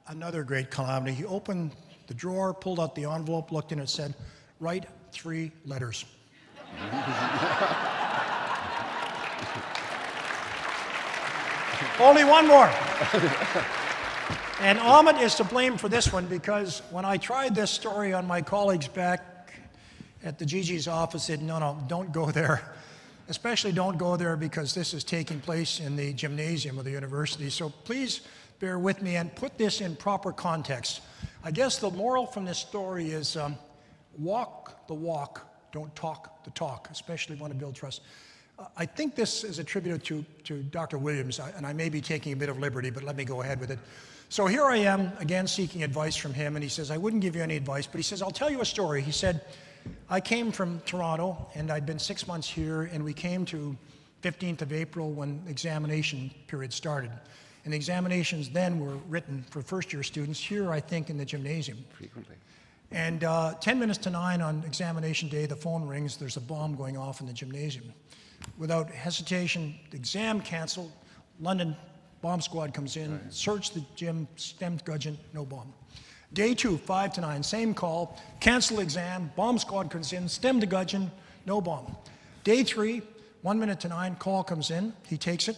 another great calamity. He opened the drawer, pulled out the envelope, looked in, and said, "Write 3 letters." Only one more. And Ahmed is to blame for this one because when I tried this story on my colleagues back at the Gigi's office, said, no, don't go there. Especially don't go there because this is taking place in the gymnasium of the university. So please bear with me and put this in proper context. I guess the moral from this story is walk the walk, don't talk the talk, especially if you want to build trust. I think this is attributed to Dr. Williams, and I may be taking a bit of liberty, but let me go ahead with it. So here I am, again, seeking advice from him, and he says, I wouldn't give you any advice, but he says, I'll tell you a story. He said, I came from Toronto, and I'd been 6 months here, and we came to 15th of April when the examination period started. And the examinations then were written for first-year students here, I think, in the gymnasium. Frequently. And 10 minutes to 9 on examination day, the phone rings, there's a bomb going off in the gymnasium. Without hesitation, the exam canceled, London bomb squad comes in, search the gym, stemmed gudgeon, no bomb. Day 2, 5 to 9, same call, cancel exam, bomb squad comes in, stem to gudgeon, no bomb. Day 3, 1 minute to 9, call comes in, he takes it,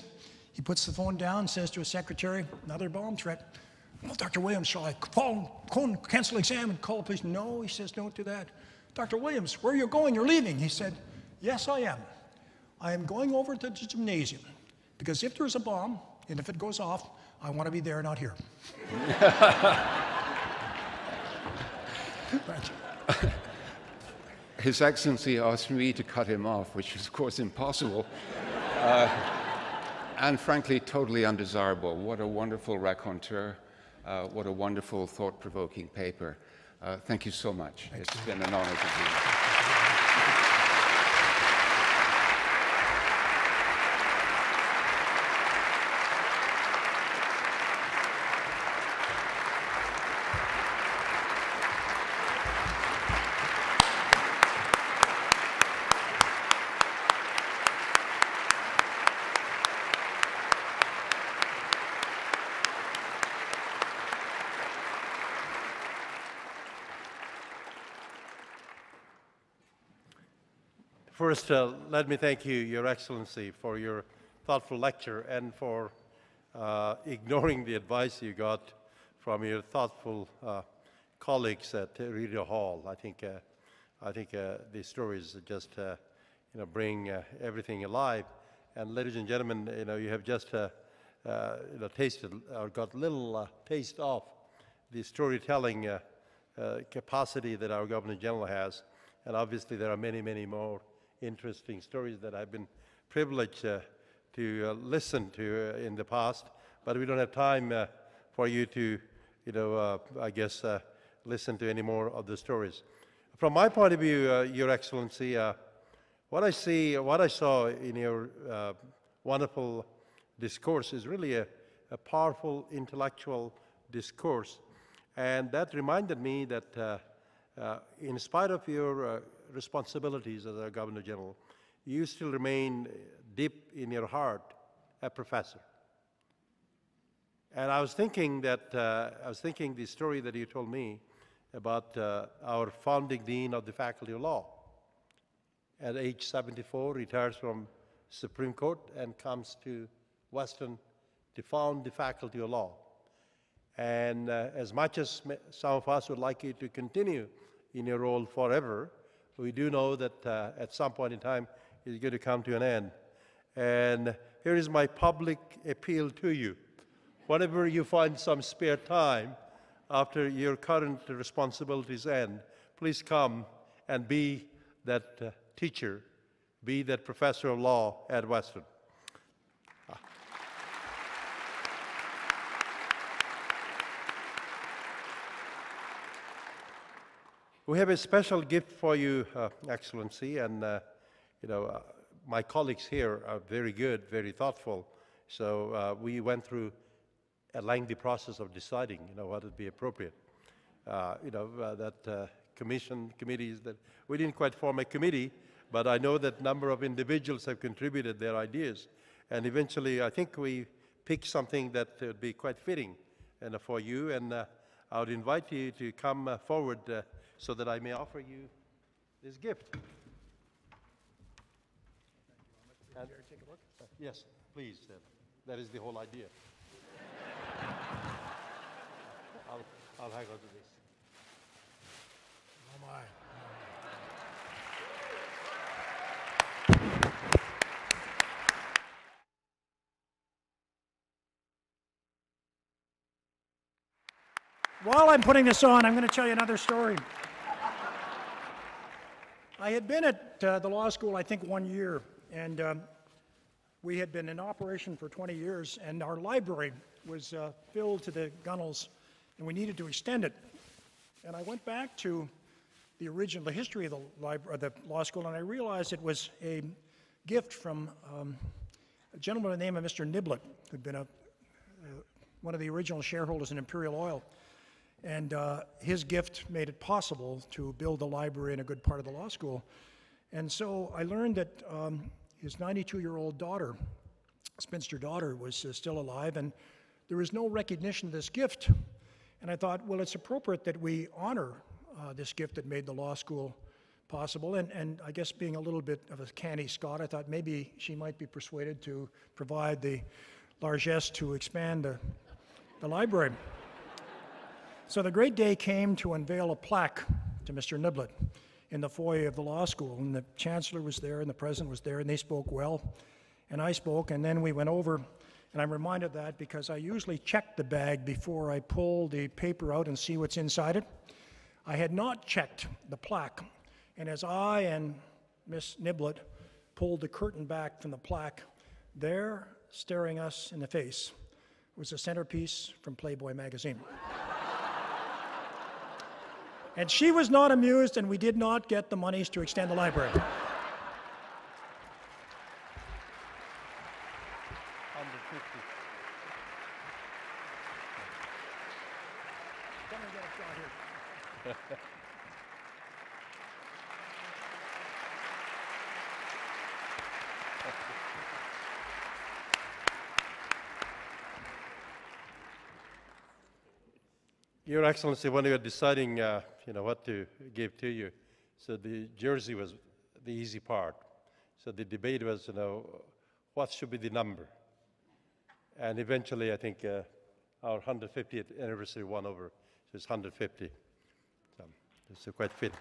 he puts the phone down, says to his secretary, another bomb threat. Well, Dr. Williams, shall I cancel exam and call the police? No, he says, don't do that. Dr. Williams, where are you going? You're leaving. He said, yes, I am. I am going over to the gymnasium because if there's a bomb, and if it goes off, I want to be there, not here. His Excellency asked me to cut him off, which is, of course, impossible. And frankly, totally undesirable. What a wonderful raconteur. What a wonderful, thought-provoking paper. Thank you so much. It's been an honor to be here. First, let me thank you, Your Excellency, for your thoughtful lecture and for ignoring the advice you got from your thoughtful colleagues at Alumni Hall. I think these stories just bring everything alive. And ladies and gentlemen, you have just tasted or got a little taste of the storytelling capacity that our Governor General has. And obviously, there are many, many more interesting stories that I've been privileged to listen to in the past, but we don't have time for you to, I guess, listen to any more of the stories. From my point of view, Your Excellency, what I saw in your wonderful discourse is really a powerful intellectual discourse, and that reminded me that in spite of your responsibilities as our Governor General, you still remain deep in your heart a professor. And I was thinking the story that you told me about our founding dean of the Faculty of Law. At age 74, retires from Supreme Court and comes to Western to found the Faculty of Law. And as much as some of us would like you to continue in your role forever, we do know that at some point in time it's going to come to an end. And here is my public appeal to you. Whenever you find some spare time after your current responsibilities end, please come and be that teacher, be that professor of law at Western. We have a special gift for you, Excellency, and my colleagues here are very good, very thoughtful. So we went through a lengthy process of deciding, what would be appropriate. Committees that we didn't quite form a committee, but I know that a number of individuals have contributed their ideas, and eventually I think we picked something that would be quite fitting for you, and I would invite you to come forward so that I may offer you this gift. And, take a look? Yes, please. That is the whole idea. I'll hang on to this. Oh my. While I'm putting this on, I'm going to tell you another story. I had been at the law school, I think, 1 year, and we had been in operation for 20 years, and our library was filled to the gunnels, and we needed to extend it. And I went back to the history of the law school, and I realized it was a gift from a gentleman by the name of Mr. Niblett, who'd been one of the original shareholders in Imperial Oil. And his gift made it possible to build a library in a good part of the law school. And so I learned that his 92-year-old daughter, spinster daughter, was still alive, and there was no recognition of this gift. And I thought, well, it's appropriate that we honor this gift that made the law school possible. And I guess being a little bit of a canny Scot, I thought maybe she might be persuaded to provide the largesse to expand the library. So the great day came to unveil a plaque to Mr. Niblett in the foyer of the law school, and the chancellor was there and the president was there, and they spoke well, and I spoke, and then we went over, and I'm reminded of that because I usually check the bag before I pull the paper out and see what's inside it. I had not checked the plaque, and as I and Miss Niblett pulled the curtain back from the plaque, there, staring us in the face, was a centerpiece from Playboy magazine. And she was not amused, and we did not get the monies to extend the library. 150. Come and get a shot here. Your Excellency, when you were deciding, what to give to you, so the jersey was the easy part. So the debate was, what should be the number? And eventually, I think our 150th anniversary won over, so it's 150. So it's quite fit.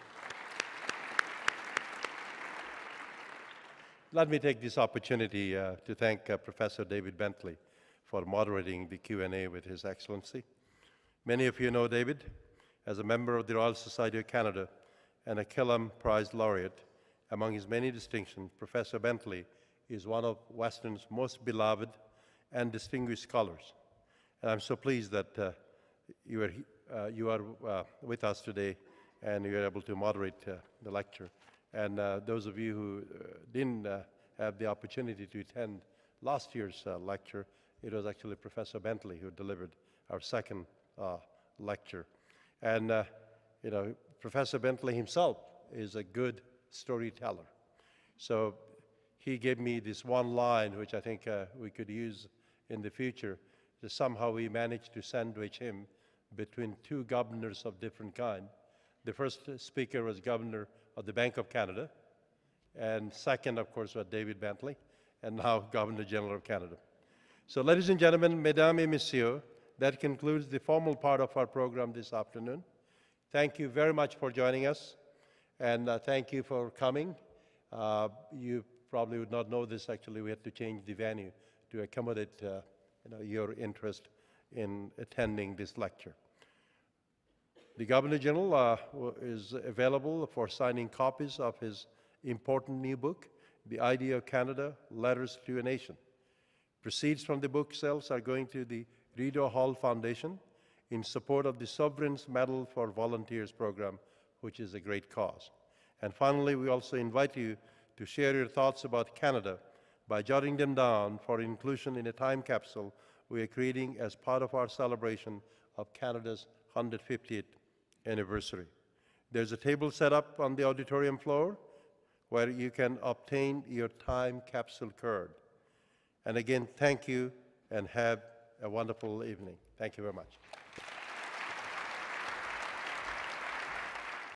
Let me take this opportunity to thank Professor David Bentley for moderating the Q&A with His Excellency. Many of you know David as a member of the Royal Society of Canada and a Killam Prize laureate. Among his many distinctions, Professor Bentley is one of Western's most beloved and distinguished scholars. And I'm so pleased that you are with us today and you are able to moderate the lecture. And those of you who didn't have the opportunity to attend last year's lecture, it was actually Professor Bentley who delivered our second lecture. And, Professor Bentley himself is a good storyteller. So he gave me this one line, which I think we could use in the future, that somehow we managed to sandwich him between two governors of different kind. The first speaker was governor of the Bank of Canada, and second, of course, was David Bentley, and now Governor General of Canada. So ladies and gentlemen, mesdames et messieurs, that concludes the formal part of our program this afternoon. Thank you very much for joining us, and thank you for coming. You probably would not know this, actually. We had to change the venue to accommodate your interest in attending this lecture. The Governor General is available for signing copies of his important new book, The Idea of Canada, Letters to a Nation. Proceeds from the book sales are going to the Alumni Hall Foundation in support of the Sovereign's Medal for Volunteers program, which is a great cause. And finally, we also invite you to share your thoughts about Canada by jotting them down for inclusion in a time capsule we are creating as part of our celebration of Canada's 150th anniversary. There's a table set up on the auditorium floor where you can obtain your time capsule card. And again, thank you and have a wonderful evening. Thank you very much.